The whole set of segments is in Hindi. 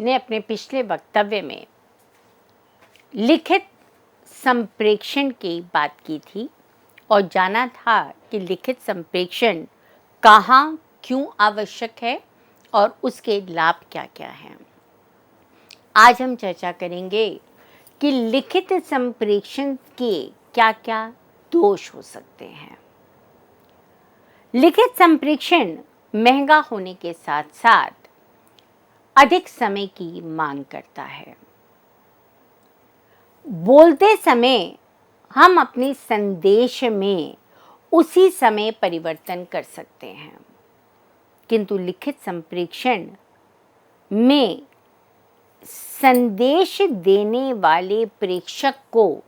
हमने अपने पिछले वक्तव्य में लिखित संप्रेषण की बात की थी और जाना था कि लिखित संप्रेषण कहाँ क्यों आवश्यक है और उसके लाभ क्या क्या हैं। आज हम चर्चा करेंगे कि लिखित संप्रेषण के क्या क्या दोष हो सकते हैं। लिखित संप्रेषण महंगा होने के साथ साथ अधिक समय की मांग करता है। बोलते समय हम अपने संदेश में उसी समय परिवर्तन कर सकते हैं, किंतु लिखित संप्रेषण में संदेश देने वाले प्रेषक को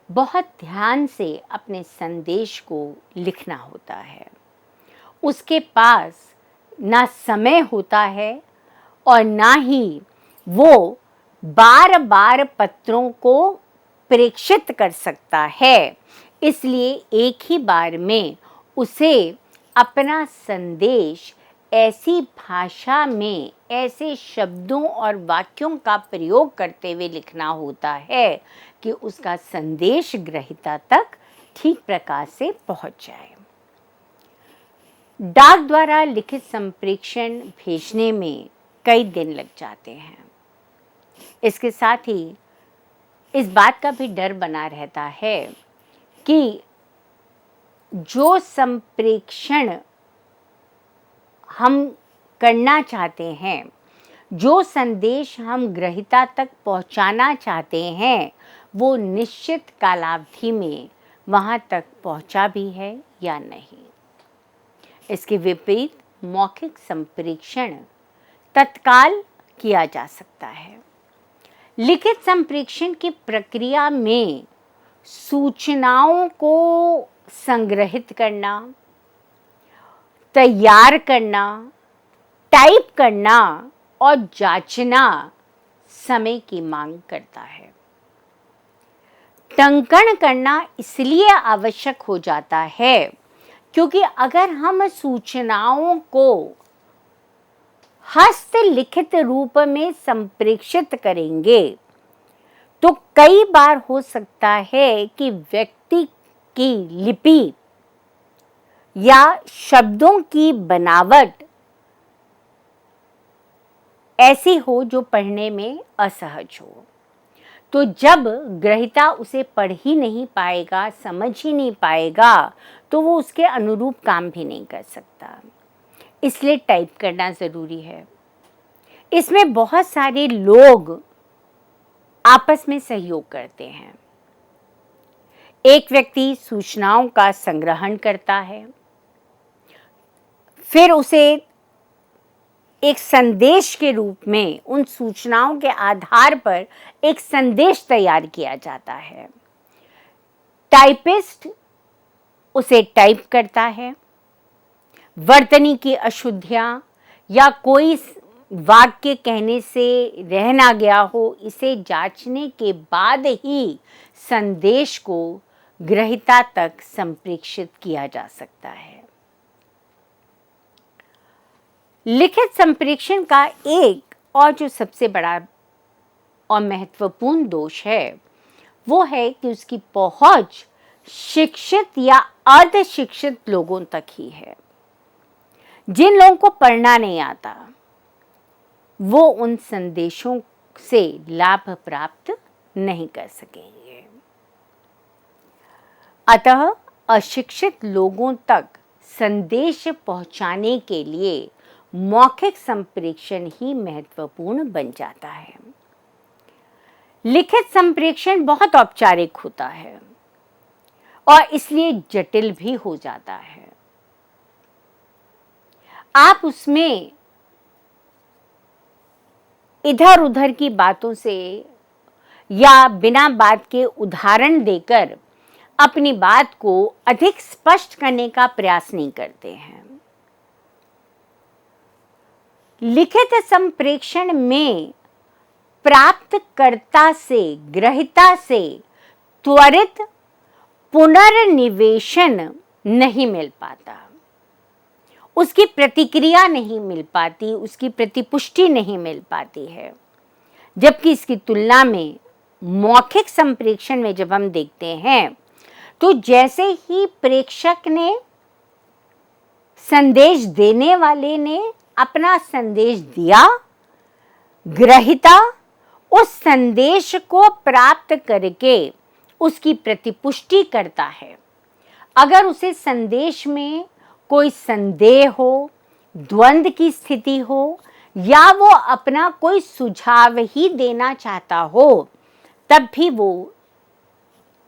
बहुत ध्यान से अपने संदेश को लिखना होता है। उसके पास ना समय होता है और ना ही वो बार बार पत्रों को प्रेषित कर सकता है। इसलिए एक ही बार में उसे अपना संदेश ऐसी भाषा में ऐसे शब्दों और वाक्यों का प्रयोग करते हुए लिखना होता है कि उसका संदेश ग्रहीता तक ठीक प्रकार से पहुंच जाए। डाक द्वारा लिखित संप्रेषण भेजने में कई दिन लग जाते हैं। इसके साथ ही इस बात का भी डर बना रहता है कि जो संप्रेषण हम करना चाहते हैं, जो संदेश हम ग्रहीता तक पहुंचाना चाहते हैं, वो निश्चित कालावधि में वहां तक पहुंचा भी है या नहीं। इसके विपरीत मौखिक संप्रेषण तत्काल किया जा सकता है। लिखित संप्रेषण की प्रक्रिया में सूचनाओं को संग्रहित करना, तैयार करना, टाइप करना और जांचना समय की मांग करता है। टंकण करना इसलिए आवश्यक हो जाता है क्योंकि अगर हम सूचनाओं को हस्तलिखित रूप में संप्रेषित करेंगे तो कई बार हो सकता है कि व्यक्ति की लिपि या शब्दों की बनावट ऐसी हो जो पढ़ने में असहज हो। तो जब ग्रहीता उसे पढ़ ही नहीं पाएगा, समझ ही नहीं पाएगा, तो वो उसके अनुरूप काम भी नहीं कर सकता। इसलिए टाइप करना ज़रूरी है। इसमें बहुत सारे लोग आपस में सहयोग करते हैं। एक व्यक्ति सूचनाओं का संग्रहण करता है, फिर उसे एक संदेश के रूप में उन सूचनाओं के आधार पर एक संदेश तैयार किया जाता है। टाइपिस्ट उसे टाइप करता है। वर्तनी की अशुद्धियां या कोई वाक्य कहने से रह ना गया हो, इसे जांचने के बाद ही संदेश को ग्रहीता तक संप्रेषित किया जा सकता है। लिखित संप्रेषण का एक और जो सबसे बड़ा और महत्वपूर्ण दोष है वो है कि उसकी पहुंच शिक्षित या अर्धशिक्षित लोगों तक ही है। जिन लोगों को पढ़ना नहीं आता वो उन संदेशों से लाभ प्राप्त नहीं कर सकेंगे। अतः अशिक्षित लोगों तक संदेश पहुंचाने के लिए मौखिक संप्रेषण ही महत्वपूर्ण बन जाता है। लिखित संप्रेषण बहुत औपचारिक होता है और इसलिए जटिल भी हो जाता है। आप उसमें इधर उधर की बातों से या बिना बात के उदाहरण देकर अपनी बात को अधिक स्पष्ट करने का प्रयास नहीं करते हैं। लिखित संप्रेषण में प्राप्तकर्ता से ग्रहीता से त्वरित पुनर्निवेशन नहीं मिल पाता। उसकी प्रतिक्रिया नहीं मिल पाती, उसकी प्रतिपुष्टि नहीं मिल पाती है। जबकि इसकी तुलना में मौखिक संप्रेषण में जब हम देखते हैं तो जैसे ही प्रेषक ने, संदेश देने वाले ने अपना संदेश दिया, ग्रहीता उस संदेश को प्राप्त करके उसकी प्रतिपुष्टि करता है। अगर उसे संदेश में कोई संदेह हो, द्वंद्व की स्थिति हो, या वो अपना कोई सुझाव ही देना चाहता हो, तब भी वो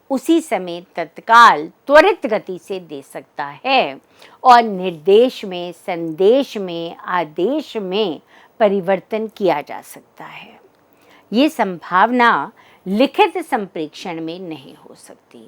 उसी समय तत्काल त्वरित गति से दे सकता है और निर्देश में, संदेश में, आदेश में परिवर्तन किया जा सकता है। ये संभावना लिखित संप्रेषण में नहीं हो सकती,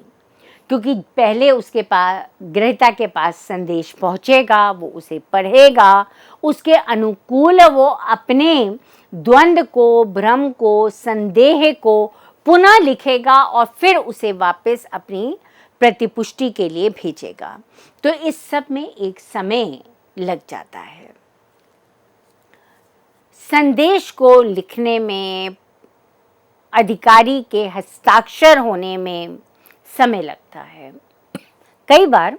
क्योंकि पहले उसके पास, ग्रहीता के पास संदेश पहुंचेगा, वो उसे पढ़ेगा, उसके अनुकूल वो अपने द्वंद्व को, भ्रम को, संदेह को पुनः लिखेगा और फिर उसे वापस अपनी प्रतिपुष्टि के लिए भेजेगा। तो इस सब में एक समय लग जाता है। संदेश को लिखने में, अधिकारी के हस्ताक्षर होने में समय लगता है। कई बार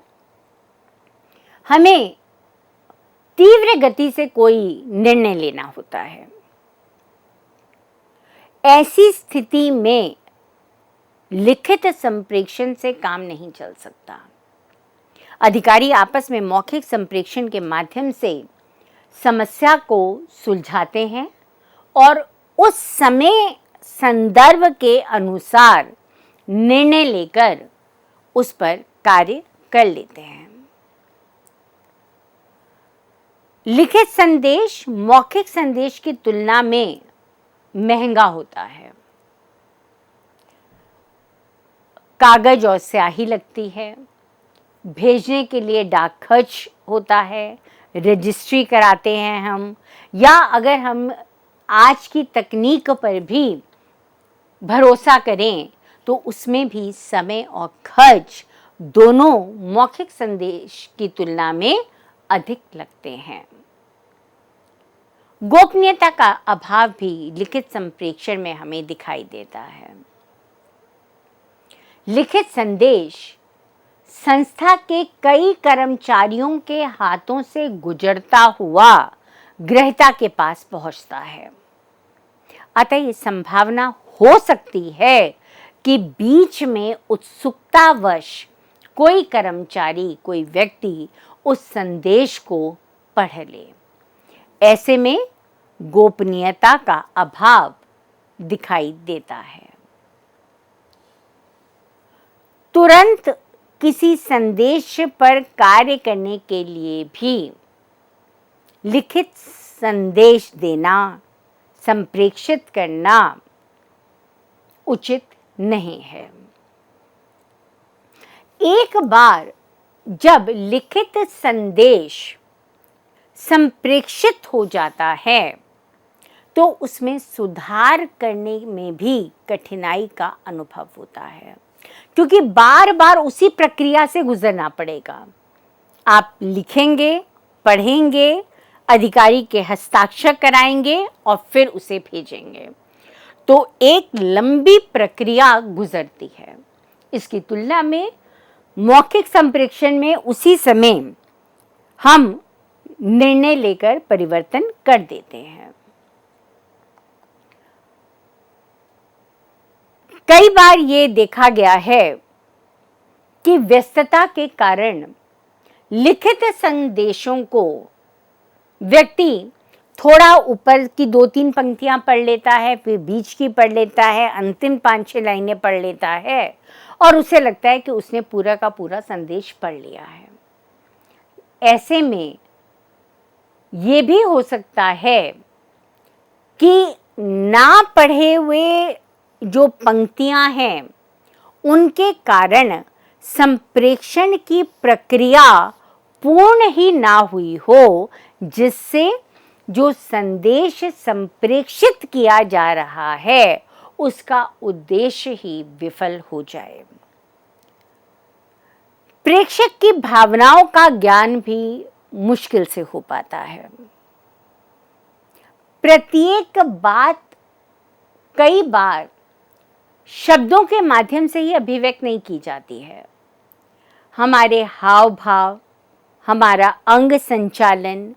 हमें तीव्र गति से कोई निर्णय लेना होता है। ऐसी स्थिति में लिखित संप्रेषण से काम नहीं चल सकता। अधिकारी आपस में मौखिक संप्रेषण के माध्यम से समस्या को सुलझाते हैं और उस समय संदर्भ के अनुसार निर्णय लेकर उस पर कार्य कर लेते हैं। लिखित संदेश मौखिक संदेश की तुलना में महंगा होता है। कागज और स्याही लगती है, भेजने के लिए डाक खर्च होता है, रजिस्ट्री कराते हैं हम, या अगर हम आज की तकनीक पर भी भरोसा करें तो उसमें भी समय और खर्च दोनों मौखिक संदेश की तुलना में अधिक लगते हैं। गोपनीयता का अभाव भी लिखित संप्रेषण में हमें दिखाई देता है। लिखित संदेश संस्था के कई कर्मचारियों के हाथों से गुजरता हुआ ग्रहीता के पास पहुंचता है। अतः ये संभावना हो सकती है कि बीच में उत्सुकतावश कोई कर्मचारी, कोई व्यक्ति उस संदेश को पढ़ ले। ऐसे में गोपनीयता का अभाव दिखाई देता है। तुरंत किसी संदेश पर कार्य करने के लिए भी लिखित संदेश देना, संप्रेषित करना उचित नहीं है। एक बार जब लिखित संदेश संप्रेषित हो जाता है तो उसमें सुधार करने में भी कठिनाई का अनुभव होता है, क्योंकि बार बार उसी प्रक्रिया से गुजरना पड़ेगा। आप लिखेंगे, पढ़ेंगे, अधिकारी के हस्ताक्षर कराएंगे और फिर उसे भेजेंगे, तो एक लंबी प्रक्रिया गुजरती है। इसकी तुलना में मौखिक संप्रेषण में उसी समय हम निर्णय लेकर परिवर्तन कर देते हैं। कई बार ये देखा गया है कि व्यस्तता के कारण लिखित संदेशों को व्यक्ति थोड़ा ऊपर की 2-3 पंक्तियां पढ़ लेता है, फिर बीच की पढ़ लेता है, अंतिम 5-6 लाइनें पढ़ लेता है और उसे लगता है कि उसने पूरा का पूरा संदेश पढ़ लिया है। ऐसे में ये भी हो सकता है कि ना पढ़े हुए जो पंक्तियां हैं उनके कारण संप्रेषण की प्रक्रिया पूर्ण ही ना हुई हो, जिससे जो संदेश संप्रेषित किया जा रहा है उसका उद्देश्य ही विफल हो जाए। प्रेषक की भावनाओं का ज्ञान भी मुश्किल से हो पाता है। प्रत्येक बात कई बार शब्दों के माध्यम से ही अभिव्यक्त नहीं की जाती है। हमारे हाव भाव, हमारा अंग संचालन,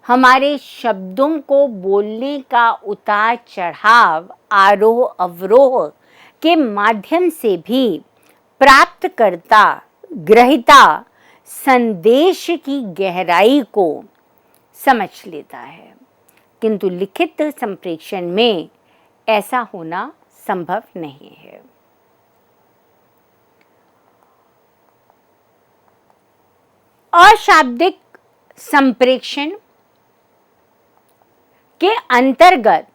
हमारे शब्दों को बोलने का उतार चढ़ाव, आरोह अवरोह के माध्यम से भी प्राप्तकर्ता, ग्रहिता संदेश की गहराई को समझ लेता है, किंतु लिखित संप्रेषण में ऐसा होना संभव नहीं है। अशाब्दिक संप्रेषण के अंतर्गत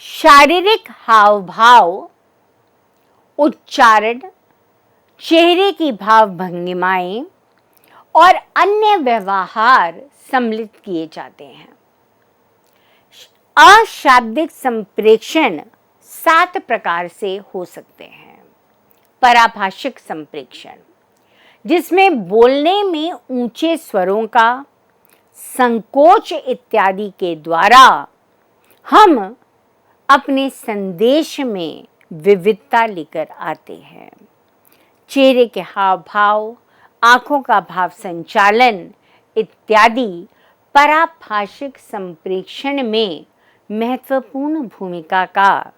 शारीरिक हाव भाव, उच्चारण, चेहरे की भाव भंगिमाएं और अन्य व्यवहार सम्मिलित किए जाते हैं। अशाब्दिक संप्रेषण 7 प्रकार से हो सकते हैं। पराभाषिक संप्रेषण, जिसमें बोलने में ऊंचे स्वरों का संकोच इत्यादि के द्वारा हम अपने संदेश में विविधता लेकर आते हैं। चेहरे के हाव भाव, आंखों का भाव संचालन इत्यादि पराभाषिक संप्रेषण में महत्वपूर्ण भूमिका का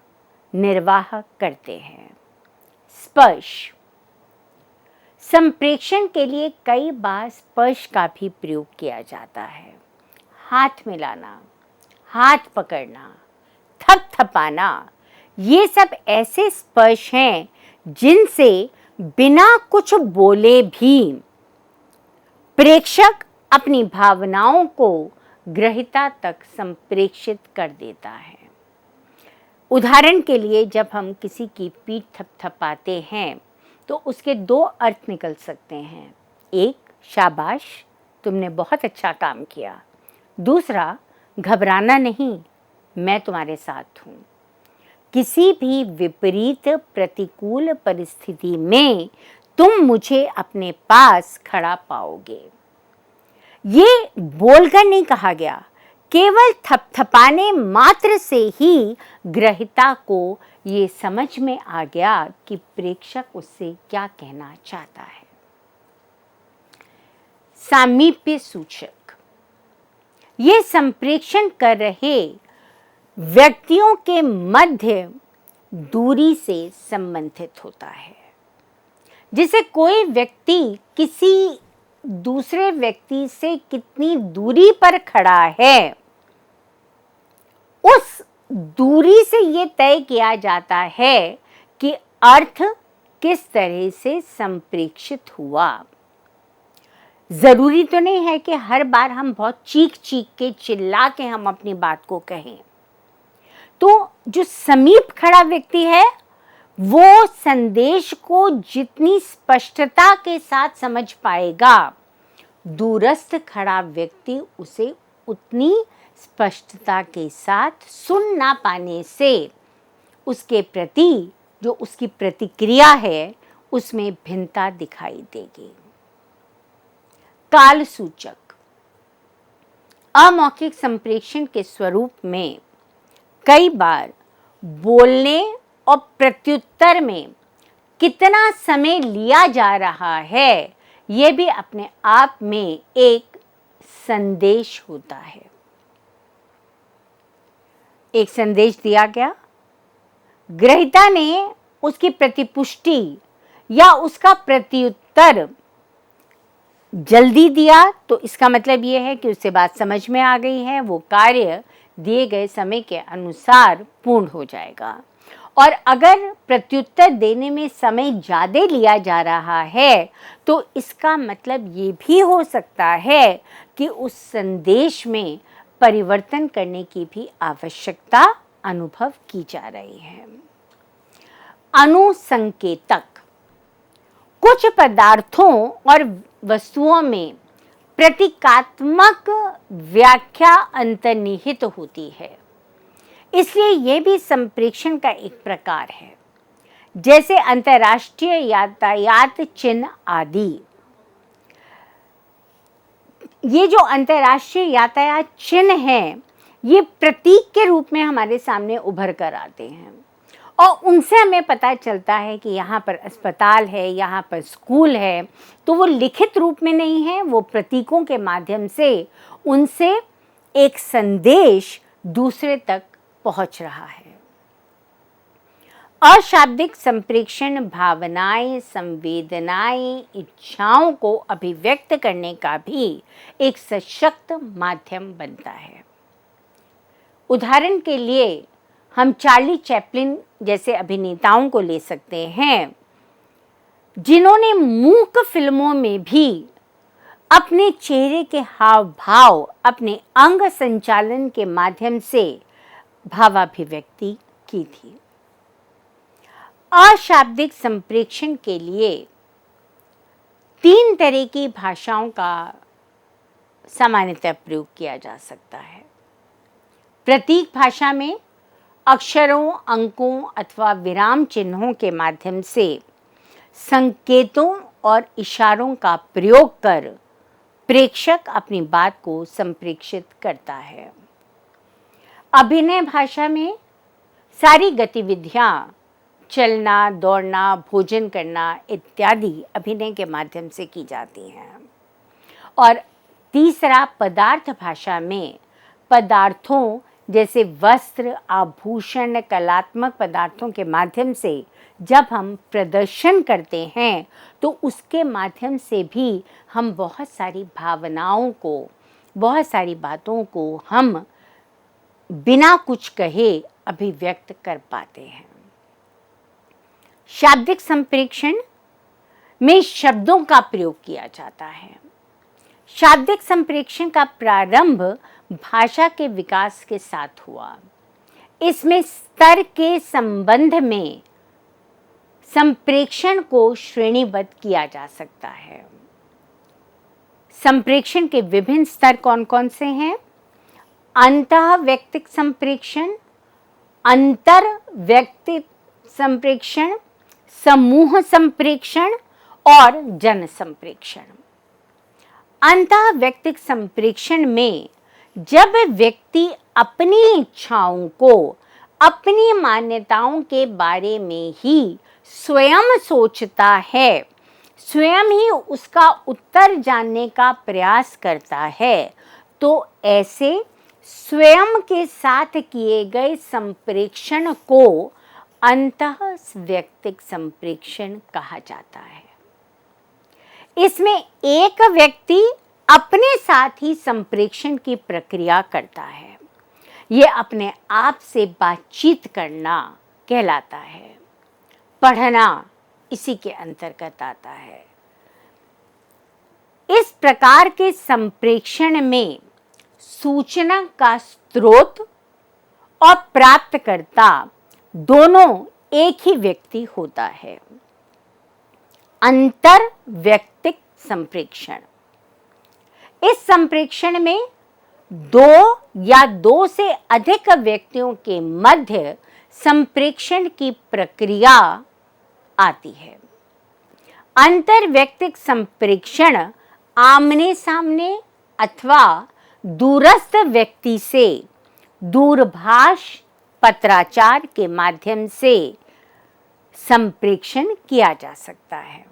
निर्वाह करते हैं। स्पर्श संप्रेषण के लिए कई बार स्पर्श का भी प्रयोग किया जाता है। हाथ मिलाना, हाथ पकड़ना, थपथपाना, ये सब ऐसे स्पर्श हैं जिनसे बिना कुछ बोले भी प्रेक्षक अपनी भावनाओं को ग्रहिता तक संप्रेषित कर देता है। उदाहरण के लिए, जब हम किसी की पीठ थपथपाते हैं तो उसके 2 अर्थ निकल सकते हैं। एक, शाबाश, तुमने बहुत अच्छा काम किया। दूसरा, घबराना नहीं, मैं तुम्हारे साथ हूँ। किसी भी विपरीत प्रतिकूल परिस्थिति में तुम मुझे अपने पास खड़ा पाओगे। ये बोलकर नहीं कहा गया, केवल थपथपाने मात्र से ही ग्रहिता को ये समझ में आ गया कि प्रेक्षक उससे क्या कहना चाहता है। सामीप्य सूचक, ये संप्रेषण कर रहे व्यक्तियों के मध्य दूरी से संबंधित होता है। जिसे कोई व्यक्ति किसी दूसरे व्यक्ति से कितनी दूरी पर खड़ा है, उस दूरी से ये तय किया जाता है कि अर्थ किस तरह से संप्रेषित हुआ। जरूरी तो नहीं है कि हर बार हम बहुत चीख चीख के, चिल्ला के हम अपनी बात को कहें। तो जो समीप खड़ा व्यक्ति है वो संदेश को जितनी स्पष्टता के साथ समझ पाएगा, दूरस्थ खड़ा व्यक्ति उसे उतनी स्पष्टता के साथ सुन ना पाने से उसके प्रति जो उसकी प्रतिक्रिया है उसमें भिन्नता दिखाई देगी। काल सूचक, अमौखिक संप्रेषण के स्वरूप में कई बार बोलने और प्रत्युत्तर में कितना समय लिया जा रहा है, यह भी अपने आप में एक संदेश होता है। एक संदेश दिया गया, ग्रहिता ने उसकी प्रतिपुष्टि या उसका प्रत्युत्तर जल्दी दिया तो इसका मतलब यह है कि उसे बात समझ में आ गई है, वो कार्य दिए गए समय के अनुसार पूर्ण हो जाएगा। और अगर प्रत्युत्तर देने में समय ज़्यादा लिया जा रहा है तो इसका मतलब ये भी हो सकता है कि उस संदेश में परिवर्तन करने की भी आवश्यकता अनुभव की जा रही है। अनुसंकेतक, कुछ पदार्थों और वस्तुओं में प्रतीकात्मक व्याख्या अंतर्निहित होती है, इसलिए यह भी संप्रेषण का एक प्रकार है। जैसे अंतर्राष्ट्रीय यातायात चिन्ह आदि। ये जो अंतर्राष्ट्रीय यातायात चिन्ह हैं, ये प्रतीक के रूप में हमारे सामने उभर कर आते हैं और उनसे हमें पता चलता है कि यहाँ पर अस्पताल है, यहाँ पर स्कूल है। तो वो लिखित रूप में नहीं है, वो प्रतीकों के माध्यम से उनसे एक संदेश दूसरे तक पहुँच रहा है। अशाब्दिक संप्रेषण भावनाएं, संवेदनाएं, इच्छाओं को अभिव्यक्त करने का भी एक सशक्त माध्यम बनता है। उदाहरण के लिए हम चार्ली चैपलिन जैसे अभिनेताओं को ले सकते हैं, जिन्होंने मूक फिल्मों में भी अपने चेहरे के हाव भाव, अपने अंग संचालन के माध्यम से भावाभिव्यक्ति की थी। अशाब्दिक संप्रेषण के लिए 3 तरह की भाषाओं का सामान्यतः प्रयोग किया जा सकता है। प्रतीक भाषा में अक्षरों, अंकों अथवा विराम चिन्हों के माध्यम से संकेतों और इशारों का प्रयोग कर प्रेक्षक अपनी बात को संप्रेषित करता है। अभिनय भाषा में सारी गतिविधियां, चलना, दौड़ना, भोजन करना इत्यादि अभिनय के माध्यम से की जाती हैं। और तीसरा पदार्थ भाषा में पदार्थों जैसे वस्त्र, आभूषण, कलात्मक पदार्थों के माध्यम से जब हम प्रदर्शन करते हैं तो उसके माध्यम से भी हम बहुत सारी भावनाओं को, बहुत सारी बातों को हम बिना कुछ कहे अभिव्यक्त कर पाते हैं। शाब्दिक संप्रेषण में शब्दों का प्रयोग किया जाता है। शाब्दिक संप्रेषण का प्रारंभ भाषा के विकास के साथ हुआ। इसमें स्तर के संबंध में संप्रेषण को श्रेणीबद्ध किया जा सकता है। संप्रेषण के विभिन्न स्तर कौन कौन से हैं? अंतः व्यक्तिक संप्रेषण, अंतर व्यक्तिक संप्रेषण, समूह संप्रेषण और जन संप्रेषण। अंतः व्यक्तिक संप्रेषण में जब व्यक्ति अपनी इच्छाओं को, अपनी मान्यताओं के बारे में ही स्वयं सोचता है, स्वयं ही उसका उत्तर जानने का प्रयास करता है, तो ऐसे स्वयं के साथ किए गए संप्रेषण को अंतः व्यक्तिक संप्रेषण कहा जाता है। इसमें एक व्यक्ति अपने साथ ही संप्रेषण की प्रक्रिया करता है। यह अपने आप से बातचीत करना कहलाता है। पढ़ना इसी के अंतर्गत आता है। इस प्रकार के संप्रेषण में सूचना का स्रोत और प्राप्तकर्ता दोनों एक ही व्यक्ति होता है। अंतर व्यक्तिक संप्रेषण, इस संप्रेषण में 2 या 2 से अधिक व्यक्तियों के मध्य संप्रेषण की प्रक्रिया आती है। अंतर व्यक्तिक संप्रेषण आमने सामने अथवा दूरस्थ व्यक्ति से दूरभाष पत्राचार के माध्यम से संप्रेषण किया जा सकता है।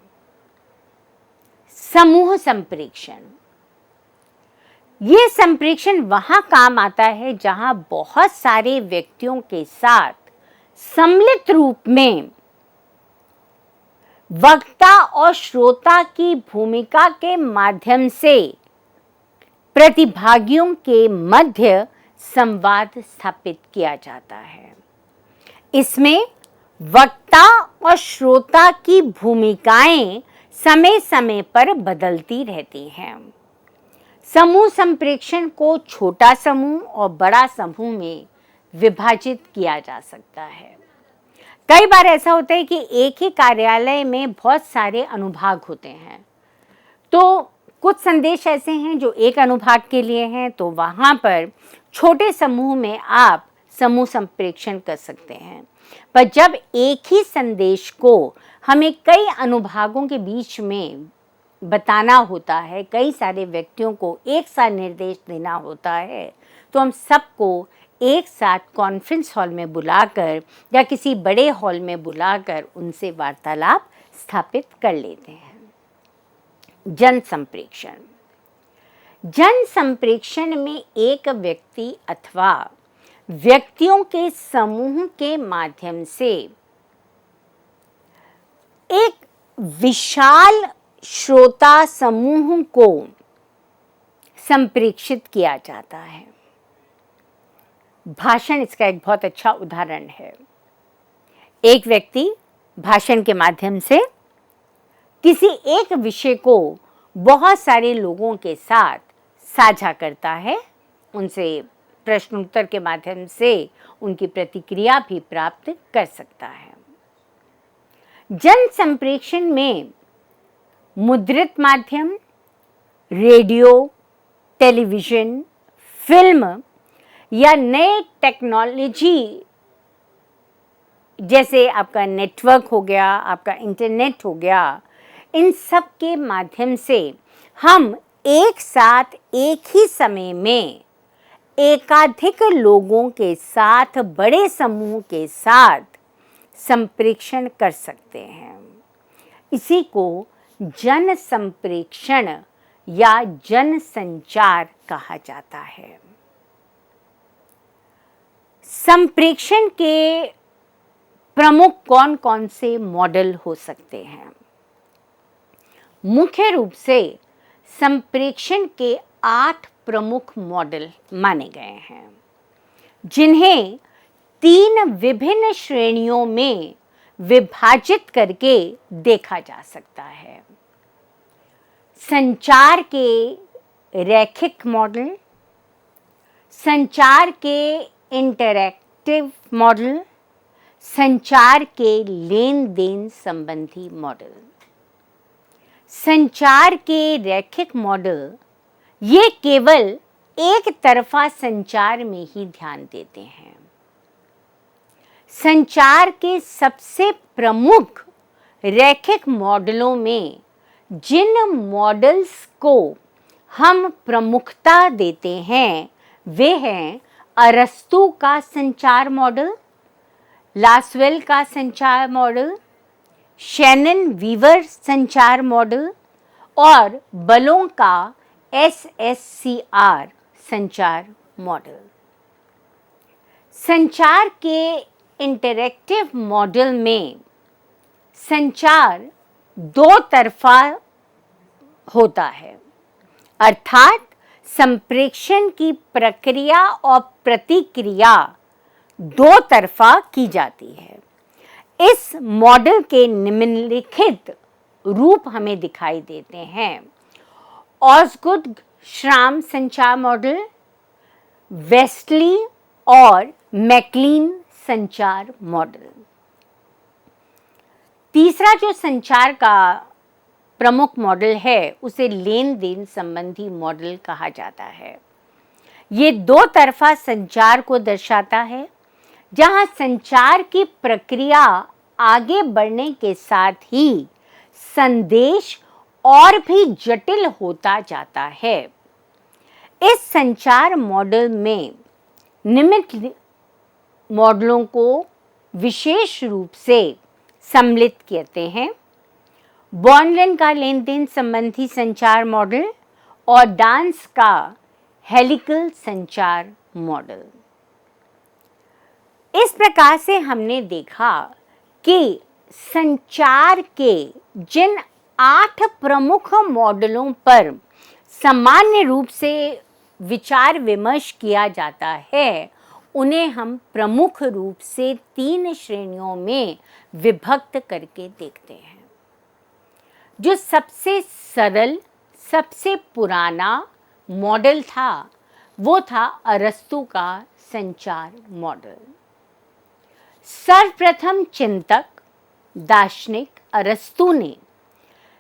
समूह संप्रेषण, ये संप्रेषण वहां काम आता है जहां बहुत सारे व्यक्तियों के साथ सम्मिलित रूप में वक्ता और श्रोता की भूमिका के माध्यम से प्रतिभागियों के मध्य संवाद स्थापित किया जाता है। इसमें वक्ता और श्रोता की भूमिकाएं समय समय पर बदलती रहती हैं। समूह संप्रेषण को छोटा समूह और बड़ा समूह में विभाजित किया जा सकता है। कई बार ऐसा होता है कि एक ही कार्यालय में बहुत सारे अनुभाग होते हैं, तो कुछ संदेश ऐसे हैं जो एक अनुभाग के लिए हैं, तो वहाँ पर छोटे समूह में आप समूह संप्रेषण कर सकते हैं। पर जब एक ही संदेश को हमें कई अनुभागों के बीच में बताना होता है, कई सारे व्यक्तियों को एक साथ निर्देश देना होता है, तो हम सबको एक साथ कॉन्फ्रेंस हॉल में बुलाकर या किसी बड़े हॉल में बुलाकर उनसे वार्तालाप स्थापित कर लेते हैं। जन संप्रेषण। जन संप्रेषण में एक व्यक्ति अथवा व्यक्तियों के समूह के माध्यम से एक विशाल श्रोता समूह को संप्रेषित किया जाता है। भाषण इसका एक बहुत अच्छा उदाहरण है। एक व्यक्ति भाषण के माध्यम से किसी एक विषय को बहुत सारे लोगों के साथ साझा करता है, उनसे प्रश्न उत्तर के माध्यम से उनकी प्रतिक्रिया भी प्राप्त कर सकता है। जन संप्रेषण में मुद्रित माध्यम, रेडियो, टेलीविज़न, फिल्म या नए टेक्नोलॉजी जैसे आपका नेटवर्क हो गया, आपका इंटरनेट हो गया, इन सब के माध्यम से हम एक साथ एक ही समय में एकाधिक लोगों के साथ, बड़े समूह के साथ संप्रेषण कर सकते हैं। इसी को जन संप्रेषण या जन संचार कहा जाता है। संप्रेषण के प्रमुख कौन कौन से मॉडल हो सकते हैं? मुख्य रूप से संप्रेषण के 8 प्रमुख मॉडल माने गए हैं, जिन्हें 3 विभिन्न श्रेणियों में विभाजित करके देखा जा सकता है। संचार के रैखिक मॉडल, संचार के इंटरैक्टिव मॉडल, संचार के लेन देन संबंधी मॉडल। संचार के रैखिक मॉडल ये केवल एक तरफा संचार में ही ध्यान देते हैं। संचार के सबसे प्रमुख रैखिक मॉडलों में जिन मॉडल्स को हम प्रमुखता देते हैं वे हैं अरस्तू का संचार मॉडल, लासवेल का संचार मॉडल, शैनन वीवर संचार मॉडल और बलों का SSCR संचार मॉडल। संचार के इंटरैक्टिव मॉडल में संचार 2 तरफा होता है, अर्थात संप्रेषण की प्रक्रिया और प्रतिक्रिया 2 तरफा की जाती है। इस मॉडल के निम्नलिखित रूप हमें दिखाई देते हैं: ऑसगुड श्राम संचार मॉडल, वेस्टली और मैकलीन संचार मॉडल। तीसरा जो संचार का प्रमुख मॉडल है उसे लेन देन संबंधी मॉडल कहा जाता है। ये 2 तरफा संचार को दर्शाता है, जहां संचार की प्रक्रिया आगे बढ़ने के साथ ही संदेश और भी जटिल होता जाता है। इस संचार मॉडल में निम्नलिखित मॉडलों को विशेष रूप से सम्मिलित करते हैं: बॉर्नलेन का लेन देन संबंधी संचार मॉडल और डांस का हेलिकल संचार मॉडल। इस प्रकार से हमने देखा कि संचार के जिन 8 प्रमुख मॉडलों पर सामान्य रूप से विचार विमर्श किया जाता है, उन्हें हम प्रमुख रूप से 3 श्रेणियों में विभक्त करके देखते हैं। जो सबसे सरल, सबसे पुराना मॉडल था वो था अरस्तू का संचार मॉडल। सर्वप्रथम चिंतक दार्शनिक अरस्तू ने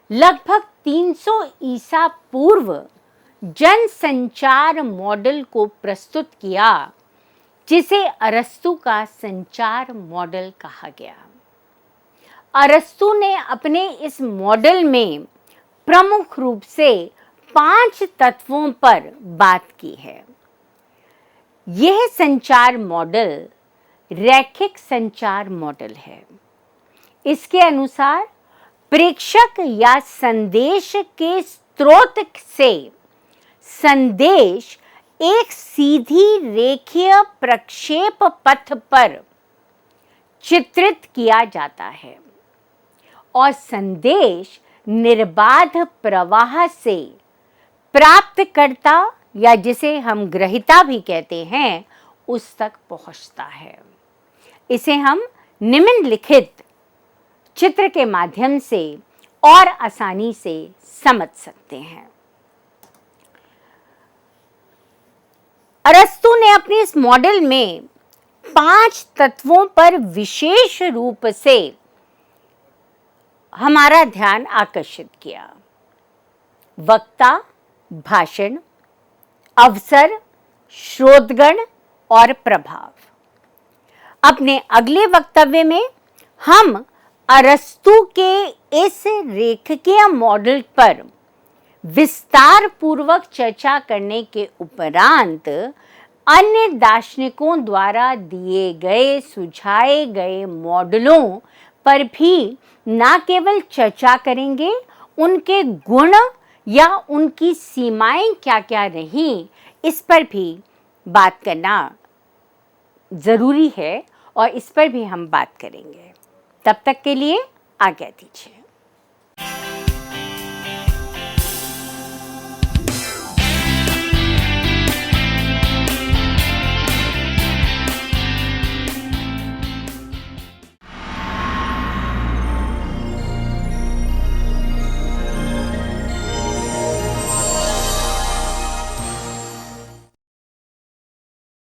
लगभग 300 ईसा पूर्व जन संचार मॉडल को प्रस्तुत किया, जिसे अरस्तू का संचार मॉडल कहा गया। अरस्तू ने अपने इस मॉडल में प्रमुख रूप से 5 तत्वों पर बात की है। यह संचार मॉडल रैखिक संचार मॉडल है। इसके अनुसार प्रेषक या संदेश के स्रोत से संदेश एक सीधी रेखीय प्रक्षेप पथ पर चित्रित किया जाता है और संदेश निर्बाध प्रवाह से प्राप्तकर्ता या जिसे हम ग्रहीता भी कहते हैं उस तक पहुंचता है। इसे हम निम्नलिखित चित्र के माध्यम से और आसानी से समझ सकते हैं। अरस्तु ने अपने इस मॉडल में 5 तत्वों पर विशेष रूप से हमारा ध्यान आकर्षित किया। वक्ता, भाषण, अवसर, श्रोतगण और प्रभाव। अपने अगले वक्तव्य में हम अरस्तु के इस रेखीय मॉडल पर विस्तार पूर्वक चर्चा करने के उपरांत अन्य दार्शनिकों द्वारा दिए गए सुझाए गए मॉडलों पर भी न केवल चर्चा करेंगे, उनके गुण या उनकी सीमाएं क्या क्या रहीं इस पर भी बात करना ज़रूरी है और इस पर भी हम बात करेंगे। तब तक के लिए आज्ञा दीजिए।